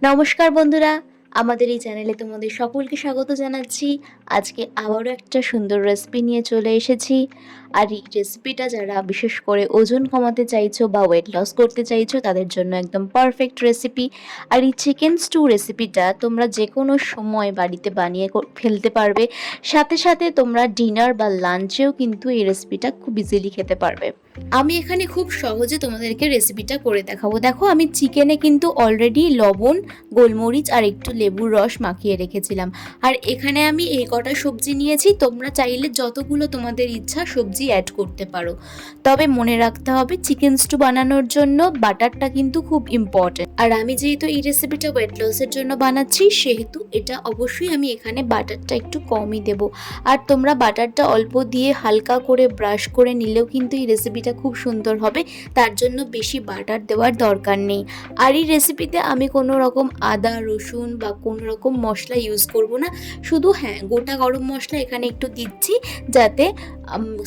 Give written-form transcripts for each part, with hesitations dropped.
নমস্কার বন্ধুরা, আমাদের এই চ্যানেলে তোমাদের সকলকে স্বাগত জানাচ্ছি। আজকে আবারও একটা সুন্দর রেসিপি নিয়ে চলে এসেছি। আর এই রেসিপিটা যারা বিশেষ করে ওজন কমাতে চাইছো বা ওয়েট লস করতে চাইছো তাদের জন্য একদম পারফেক্ট রেসিপি। আর এই চিকেন স্টু রেসিপিটা তোমরা যে কোনো সময় বাড়িতে বানিয়ে ফেলতে পারবে। সাথে সাথে তোমরা ডিনার বা লাঞ্চেও কিন্তু এই রেসিপিটা খুব ইজিলি খেতে পারবে। আমি এখানে খুব সহজে তোমাদেরকে রেসিপিটা করে দেখাবো। দেখো, আমি চিকেনে কিন্তু অলরেডি লবণ, গোলমরিচ আর একটু লেবুর রস মাখিয়ে রেখেছিলাম। আর এখানে আমি এই কটা সবজি নিয়েছি, তোমরা চাইলে যতগুলো তোমাদের ইচ্ছা সবজি অ্যাড করতে পারো। তবে মনে রাখতে হবে চিকেন স্টু বানানোর জন্য বাটারটা কিন্তু খুব ইম্পর্টেন্ট। আর আমি যেহেতু এই রেসিপিটা ওয়েট লসের জন্য বানাচ্ছি, সেহেতু এটা অবশ্যই আমি এখানে বাটারটা একটু কমই দেবো। আর তোমরা বাটারটা অল্প দিয়ে হালকা করে ব্রাশ করে নিলেও কিন্তু এই রেসিপিটা খুব সুন্দর হবে। তার জন্য বেশি বাটার দেওয়ার দরকার নেই। আর এই রেসিপিতে আমি কোনো রকম আদা রসুন বা কোনো রকম মশলা ইউজ করব না। শুধু গোটা গরম মশলা এখানে একটু দিচ্ছি, যাতে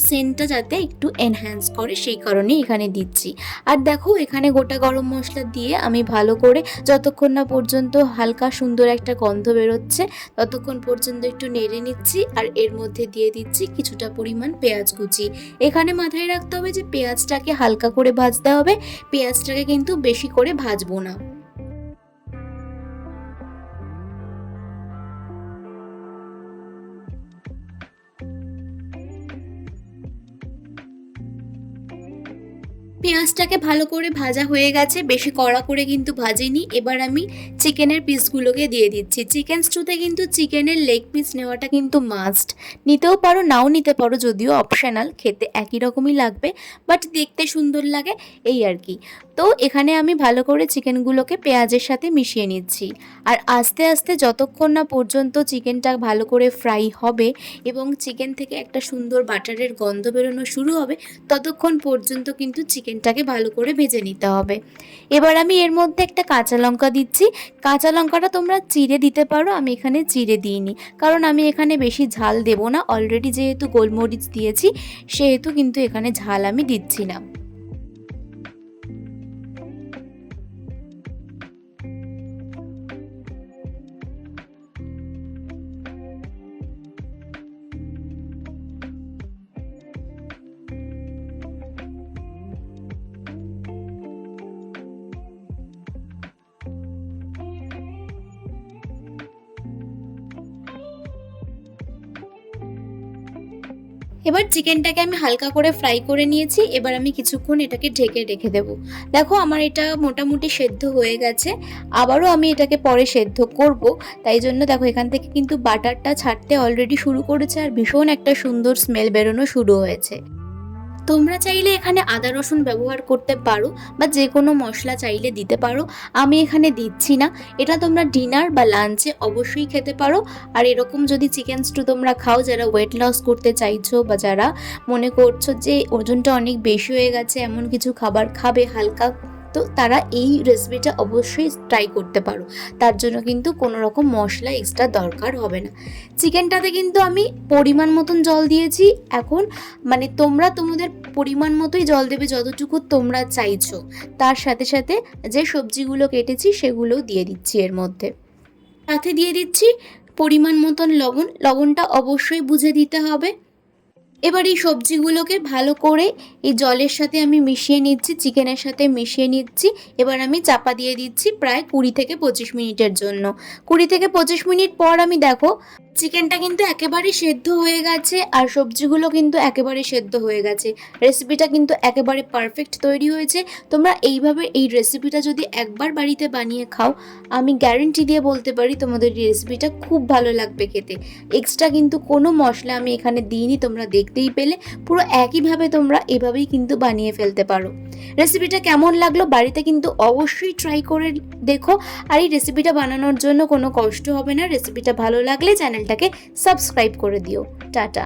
সেন্টটা যাতে একটু এনহ্যান্স করে, সেই কারণেই এখানে দিচ্ছি। আর দেখো, এখানে গোটা গরম মশলা দিয়ে আমি ভালো করে যতক্ষণ না পর্যন্ত হালকা সুন্দর একটা গন্ধ বেরোচ্ছে ততক্ষণ পর্যন্ত একটু নেড়ে নিচ্ছি। আর এর মধ্যে দিয়ে দিচ্ছি কিছুটা পরিমাণ পেঁয়াজ কুচি। এখানে মাথায় রাখতে হবে যে পেঁয়াজটাকে হালকা করে ভাজতে হবে, পেঁয়াজটাকে কিন্তু বেশি করে ভাজবো না। পেঁয়াজটাকে ভালো করে ভাজা হয়ে গেছে, বেশি কড়া করে কিন্তু ভাজিনি। এবার আমি চিকেনের পিসগুলোকে দিয়ে দিচ্ছি। চিকেন স্টুতে কিন্তু চিকেনের লেগ পিস নেওয়াটা কিন্তু মাস্ট। নিতেও পারো, নাও নিতে পারো, যদিও অপশনাল, খেতে একই রকমই লাগবে, বাট দেখতে সুন্দর লাগে এই আর কি। তো এখানে আমি ভালো করে চিকেনগুলোকে পেঁয়াজের সাথে মিশিয়ে নিচ্ছি। আর আস্তে আস্তে যতক্ষণ না পর্যন্ত চিকেনটা ভালো করে ফ্রাই হবে এবং চিকেন থেকে একটা সুন্দর বাটারের গন্ধ বেরোনো শুরু হবে, ততক্ষণ পর্যন্ত কিন্তু চিকেনটাকে ভালো করে ভেজে নিতে হবে। এবার আমি এর মধ্যে একটা কাঁচা লঙ্কা দিচ্ছি। কাঁচা লঙ্কাটা তোমরা চিড়ে দিতে পারো, আমি এখানে চিড়ে দিইনি, কারণ আমি এখানে বেশি ঝাল দেব না। অলরেডি যেহেতু গোলমরিচ দিয়েছি, সেহেতু কিন্তু এখানে ঝাল আমি দিচ্ছি না। এবার চিকেনটাকে আমি হালকা করে ফ্রাই করে নিয়েছি। এবার আমি কিছুক্ষণ এটাকে ঢেকে রেখে দেব। দেখো, আমার এটা মোটামুটি সেদ্ধ হয়ে গেছে। আবারও আমি এটাকে পরে সেদ্ধ করব, তাই জন্য দেখো এখান থেকে কিন্তু বাটারটা ছাড়তে অলরেডি শুরু করেছে আর ভীষণ একটা সুন্দর স্মেল বেরোনো শুরু হয়েছে। তোমরা চাইলে এখানে আদা রসুন ব্যবহার করতে পারো বা যে কোনো মশলা চাইলে দিতে পারো, আমি এখানে দিচ্ছি না। এটা তোমরা ডিনার বা লাঞ্চে অবশ্যই খেতে পারো। আর এরকম যদি চিকেন স্টু তোমরা খাও, যারা ওয়েট লস করতে চাইছো বা যারা মনে করছো যে ওজনটা অনেক বেশি হয়ে গেছে, এমন কিছু খাবার খাবে হালকা, তো তারা এই রেসিপিটা অবশ্যই ট্রাই করতে পারো। তার জন্য কিন্তু কোনো রকম মশলা এক্সট্রা দরকার হবে না। চিকেনটাতে কিন্তু আমি পরিমাণ মতন জল দিয়েছি। এখন তোমরা তোমাদের পরিমাণ মতোই জল দেবে, যতটুকু তোমরা চাইছো। তার সাথে সাথে যে সবজিগুলো কেটেছি সেগুলোও দিয়ে দিচ্ছি এর মধ্যে। সাথে দিয়ে দিচ্ছি পরিমাণ মতন লবণ। লবণটা অবশ্যই বুঝে দিতে হবে। এবার এই সবজিগুলোকে ভালো করে এই জলের সাথে আমি মিশিয়ে নিচ্ছি, চিকেনের সাথে মিশিয়ে নিচ্ছি। এবার আমি চাপা দিয়ে দিচ্ছি প্রায় 20 থেকে 25 মিনিটের জন্য। 20 থেকে 25 মিনিট পর আমি দেখো চিকেনটা কিন্তু একেবারে সেদ্ধ হয়ে গেছে আর সবজিগুলো কিন্তু একেবারে সেদ্ধ হয়ে গেছে। রেসিপিটা কিন্তু একেবারে পারফেক্ট তৈরি হয়েছে। তোমরা এইভাবে এই রেসিপিটা যদি একবার বাড়িতে বানিয়ে খাও, আমি গ্যারেন্টি দিয়ে বলতে পারি তোমাদের এই রেসিপিটা খুব ভালো লাগবে খেতে। এক্সট্রা কিন্তু কোনো মশলা আমি এখানে দিইনি, তোমরা দেখতেই পেলে। পুরো একইভাবে তোমরা এভাবেই কিন্তু বানিয়ে ফেলতে পারো। রেসিপিটা কেমন লাগলো বাড়িতে কিন্তু অবশ্যই ট্রাই করে দেখো। আর এই রেসিপিটা বানানোর জন্য কোনো কষ্ট হবে না। রেসিপিটা ভালো লাগলে চ্যানেলটাকে সাবস্ক্রাইব করে দিও। টাটা।